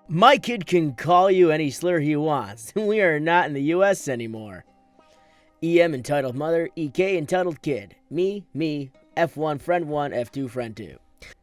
My kid can call you any slur he wants. We are not in the US anymore. EM entitled mother, EK entitled kid. Me, F1 friend 1, F2 friend 2.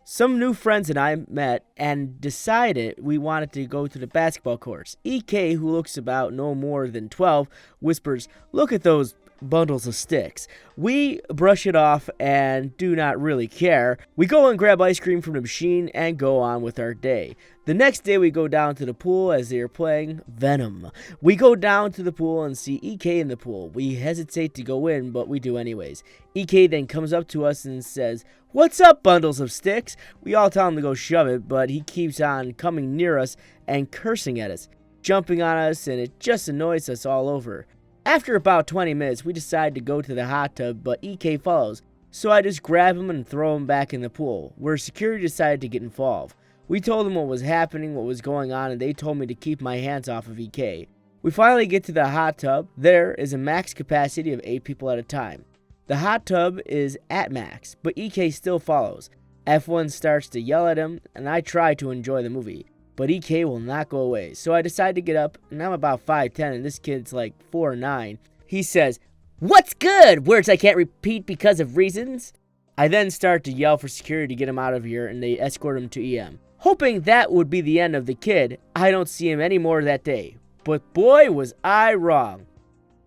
Some new friends and I met and decided we wanted to go to the basketball courts. EK, who looks about no more than 12, whispers, "Look at those bundles of sticks." We brush it off and do not really care. We go and grab ice cream from the machine and go on with our day. The next day we go down to the pool as they are playing Venom. We go down to the pool and see EK in the pool. We hesitate to go in, but we do anyways. EK then comes up to us and says, "What's up, bundles of sticks?" We all tell him to go shove it, but he keeps on coming near us and cursing at us, jumping on us, and it just annoys us all over. After about 20 minutes, we decide to go to the hot tub, but EK follows, so I just grab him and throw him back in the pool, where security decided to get involved. We told them what was happening, what was going on, and they told me to keep my hands off of EK. We finally get to the hot tub. There is a max capacity of 8 people at a time. The hot tub is at max, but EK still follows. F1 starts to yell at him, and I try to enjoy the movie, but EK will not go away. So I decide to get up, and I'm about 5'10", and this kid's like 4'9". He says, "What's good?" Words I can't repeat because of reasons. I then start to yell for security to get him out of here, and they escort him to EM. Hoping that would be the end of the kid, I don't see him anymore that day. But boy, was I wrong.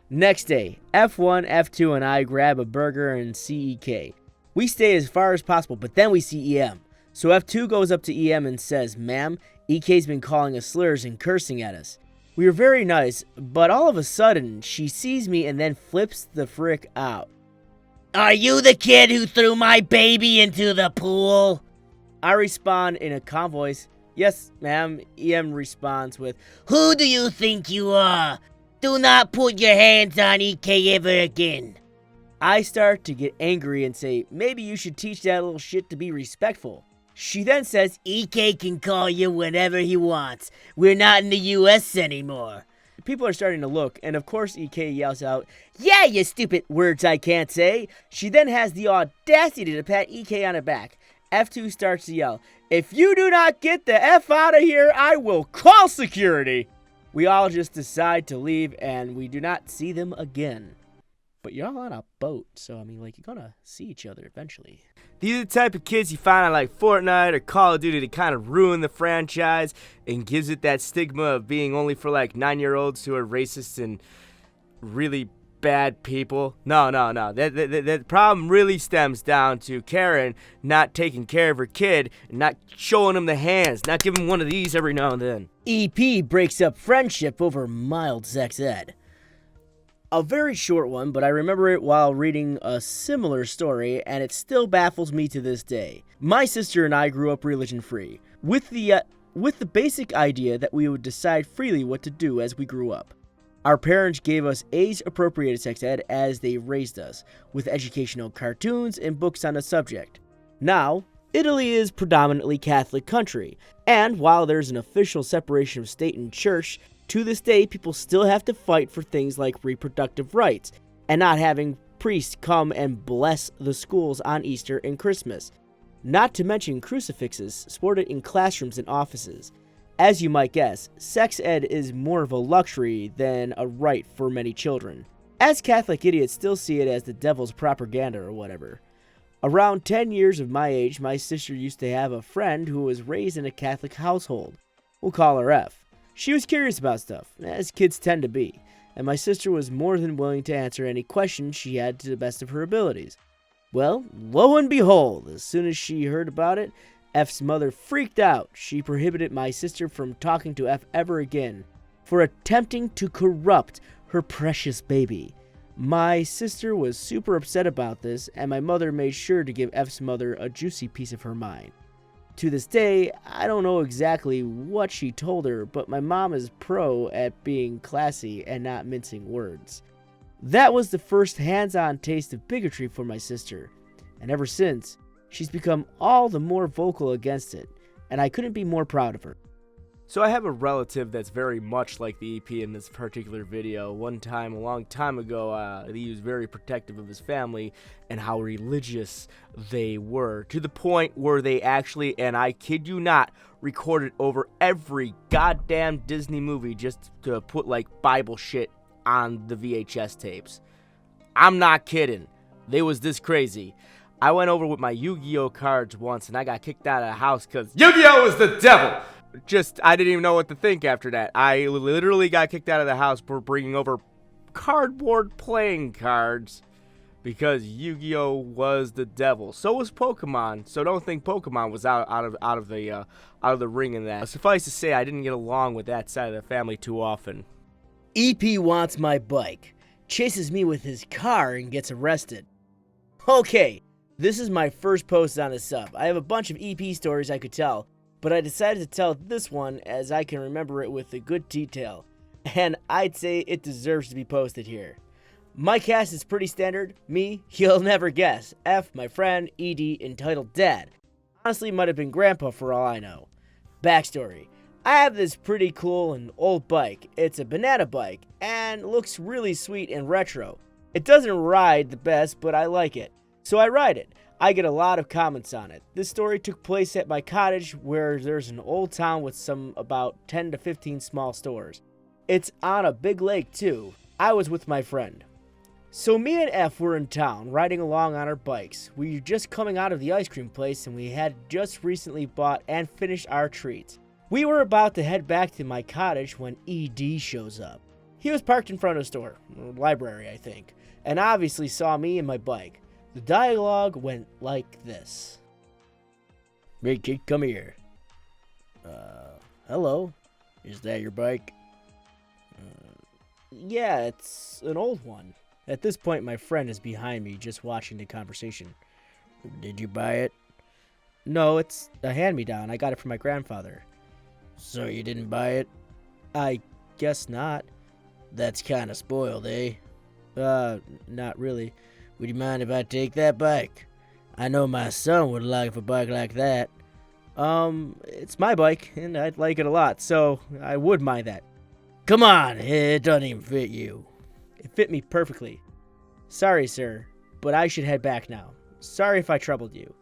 Next day, F1, F2, and I grab a burger and see EK. We stay as far as possible, but then we see EM. So F2 goes up to EM and says, "Ma'am, EK's been calling us slurs and cursing at us." We were very nice, but all of a sudden, she sees me and then flips the frick out. "Are you the kid who threw my baby into the pool?" I respond in a calm voice, "Yes, ma'am." EM responds with, "Who do you think you are? Do not put your hands on EK ever again." I start to get angry and say, "Maybe you should teach that little shit to be respectful." She then says, "EK can call you whenever he wants. We're not in the US anymore." People are starting to look, and of course EK yells out, "Yeah, you stupid words I can't say." She then has the audacity to pat EK on the back. F2 starts to yell, "If you do not get the F out of here, I will call security." We all just decide to leave, and we do not see them again. But you're all on a boat, so you're gonna see each other eventually. These are the type of kids you find on like Fortnite or Call of Duty to kind of ruin the franchise and gives it that stigma of being only for like 9-year-olds who are racist and really bad people. No. The problem really stems down to Karen not taking care of her kid and not showing him the hands, not giving him one of these every now and then. EP breaks up friendship over mild sex ed. A very short one, but I remember it while reading a similar story, and it still baffles me to this day. My sister and I grew up religion-free, with the basic idea that we would decide freely what to do as we grew up. Our parents gave us age-appropriate sex ed as they raised us, with educational cartoons and books on the subject. Now, Italy is predominantly Catholic country, and while there's an official separation of state and church, to this day people still have to fight for things like reproductive rights, and not having priests come and bless the schools on Easter and Christmas. Not to mention crucifixes sported in classrooms and offices. As you might guess, sex ed is more of a luxury than a right for many children. As Catholic idiots still see it as the devil's propaganda or whatever. Around 10 years of my age, my sister used to have a friend who was raised in a Catholic household. We'll call her F. She was curious about stuff, as kids tend to be, and my sister was more than willing to answer any questions she had to the best of her abilities. Well, lo and behold, as soon as she heard about it, F's mother freaked out. She prohibited my sister from talking to F ever again for attempting to corrupt her precious baby. My sister was super upset about this, and my mother made sure to give F's mother a juicy piece of her mind. To this day, I don't know exactly what she told her, but my mom is pro at being classy and not mincing words. That was the first hands-on taste of bigotry for my sister, and ever since, she's become all the more vocal against it, and I couldn't be more proud of her. So I have a relative that's very much like the EP in this particular video. One time, a long time ago, he was very protective of his family and how religious they were, to the point where they actually, and I kid you not, recorded over every goddamn Disney movie just to put like Bible shit on the VHS tapes. I'm not kidding. They was this crazy. I went over with my Yu-Gi-Oh cards once and I got kicked out of the house because Yu-Gi-Oh is the devil. I didn't even know what to think after that. I literally got kicked out of the house for bringing over cardboard playing cards because Yu-Gi-Oh was the devil. So was Pokemon. So don't think Pokemon was out of the ring in that. Suffice to say, I didn't get along with that side of the family too often. EP wants my bike, chases me with his car, and gets arrested. Okay, this is my first post on the sub. I have a bunch of EP stories I could tell, but I decided to tell this one as I can remember it with a good detail, and I'd say it deserves to be posted here. My cast is pretty standard. Me, you'll never guess. F, my friend, ED, entitled Dad. Honestly, might have been Grandpa for all I know. Backstory. I have this pretty cool and old bike. It's a banana bike, and looks really sweet and retro. It doesn't ride the best, but I like it. So I ride it. I get a lot of comments on it. This story took place at my cottage where there's an old town with about 10 to 15 small stores. It's on a big lake too. I was with my friend. So me and F were in town, riding along on our bikes. We were just coming out of the ice cream place and we had just recently bought and finished our treats. We were about to head back to my cottage when ED shows up. He was parked in front of a store, or library I think, and obviously saw me and my bike. The dialogue went like this. Hey kid, come here. Hello? Is that your bike? Yeah, it's an old one. At this point, my friend is behind me, just watching the conversation. Did you buy it? No, it's a hand-me-down. I got it from my grandfather. So you didn't buy it? I guess not. That's kind of spoiled, eh? Not really. Would you mind if I take that bike? I know my son would like a bike like that. It's my bike, and I'd like it a lot, so I would mind that. Come on, it doesn't even fit you. It fit me perfectly. Sorry, sir, but I should head back now. Sorry if I troubled you.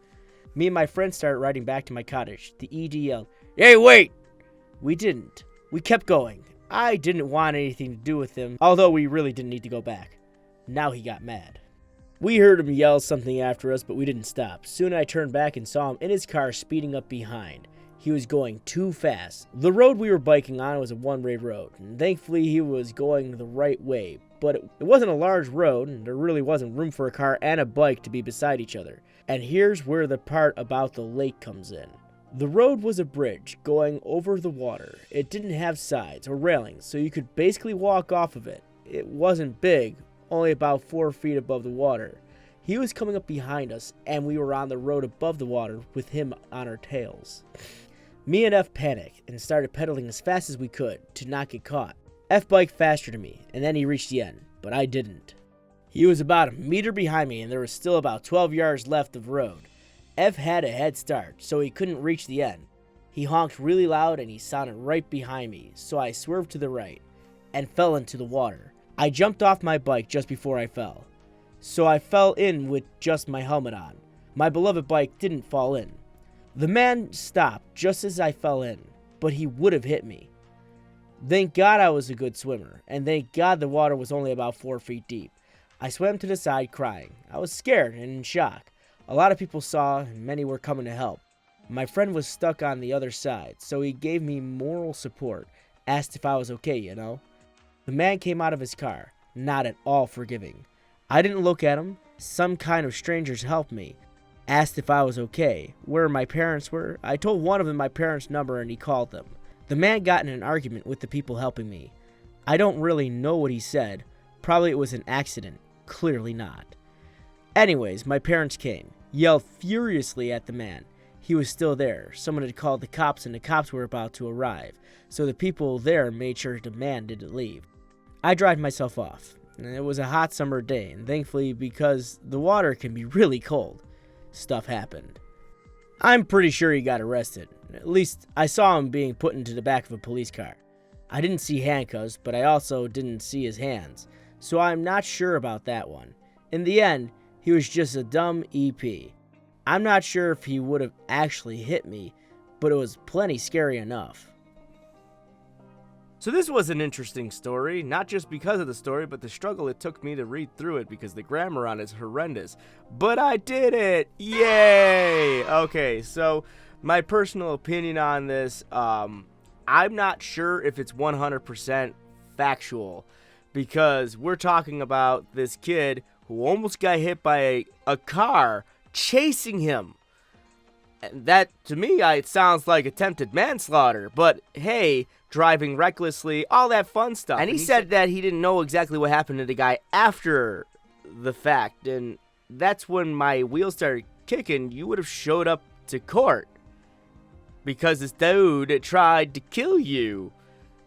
Me and my friend started riding back to my cottage. The ED yelled, "Hey, wait!" We didn't. We kept going. I didn't want anything to do with him, although we really didn't need to go back. Now he got mad. We heard him yell something after us, but we didn't stop. Soon I turned back and saw him in his car speeding up behind. He was going too fast. The road we were biking on was a one-way road, and thankfully he was going the right way. But it wasn't a large road, and there really wasn't room for a car and a bike to be beside each other. And here's where the part about the lake comes in. The road was a bridge going over the water. It didn't have sides or railings, so you could basically walk off of it. It wasn't big, only about 4 feet above the water. He was coming up behind us, and we were on the road above the water with him on our tails. Me and F panicked and started pedaling as fast as we could to not get caught. F biked faster to me, and then he reached the end, but I didn't. He was about a meter behind me, and there was still about 12 yards left of road. F had a head start, so he couldn't reach the end. He honked really loud, and he sounded right behind me, so I swerved to the right and fell into the water. I jumped off my bike just before I fell, so I fell in with just my helmet on. My beloved bike didn't fall in. The man stopped just as I fell in, but he would have hit me. Thank God I was a good swimmer, and thank God the water was only about 4 feet deep. I swam to the side crying. I was scared and in shock. A lot of people saw, and many were coming to help. My friend was stuck on the other side, so he gave me moral support, asked if I was okay, you know. The man came out of his car, not at all forgiving. I didn't look at him. Some kind of strangers helped me. Asked if I was okay, where my parents were. I told one of them my parents' number and he called them. The man got in an argument with the people helping me. I don't really know what he said. Probably it was an accident. Clearly not. Anyways, my parents came, yelled furiously at the man. He was still there. Someone had called the cops and the cops were about to arrive, so the people there made sure the man didn't leave. I drive myself off. It was a hot summer day, and thankfully because the water can be really cold, stuff happened. I'm pretty sure he got arrested. At least I saw him being put into the back of a police car. I didn't see handcuffs, but I also didn't see his hands, so I'm not sure about that one. In the end, he was just a dumb EP. I'm not sure if he would have actually hit me, but it was plenty scary enough. So this was an interesting story, not just because of the story, but the struggle it took me to read through it because the grammar on it is horrendous. But I did it! Yay! Okay, so my personal opinion on this, I'm not sure if it's 100% factual because we're talking about this kid who almost got hit by a car chasing him. And that, to me, it sounds like attempted manslaughter, but hey, driving recklessly, all that fun stuff. And he said that he didn't know exactly what happened to the guy after the fact, and that's when my wheels started kicking. You would have showed up to court because this dude tried to kill you.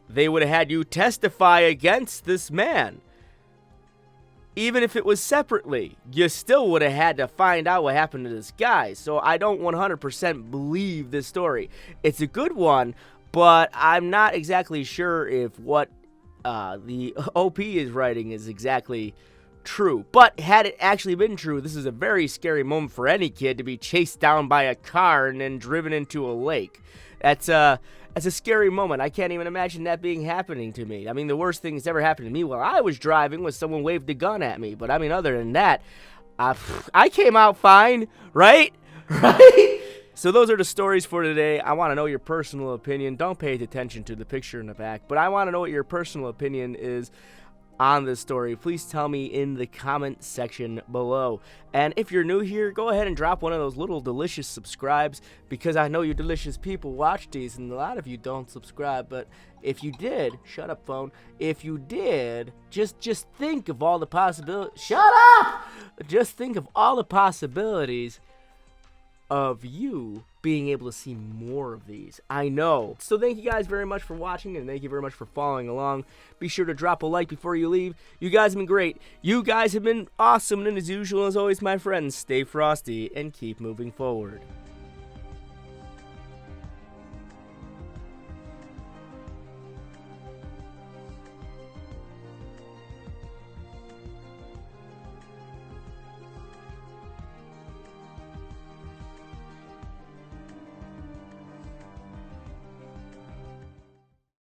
They would have had you testify against this man. Even if it was separately, you still would have had to find out what happened to this guy. So I don't 100% believe this story. It's a good one, but I'm not exactly sure if what the OP is writing is exactly true. But had it actually been true, this is a very scary moment for any kid to be chased down by a car and then driven into a lake. That's a scary moment. I can't even imagine that being happening to me. I mean, the worst thing that's ever happened to me while I was driving was someone waved a gun at me. But I mean, other than that, I came out fine, right? Right? So those are the stories for today. I want to know your personal opinion. Don't pay attention to the picture in the back, but I want to know what your personal opinion is on this story. Please tell me in the comment section below. And if you're new here, go ahead and drop one of those little delicious subscribes, because I know you delicious people watch these and a lot of you don't subscribe. But if you did, shut up phone, if you did, just think of all the possibilities. Shut up! Just think of all the possibilities of you being able to see more of these. I know. So thank you guys very much for watching, and thank you very much for following along. Be sure to drop a like before you leave. You guys have been great. You guys have been awesome, and as usual, as always, my friends, stay frosty and keep moving forward.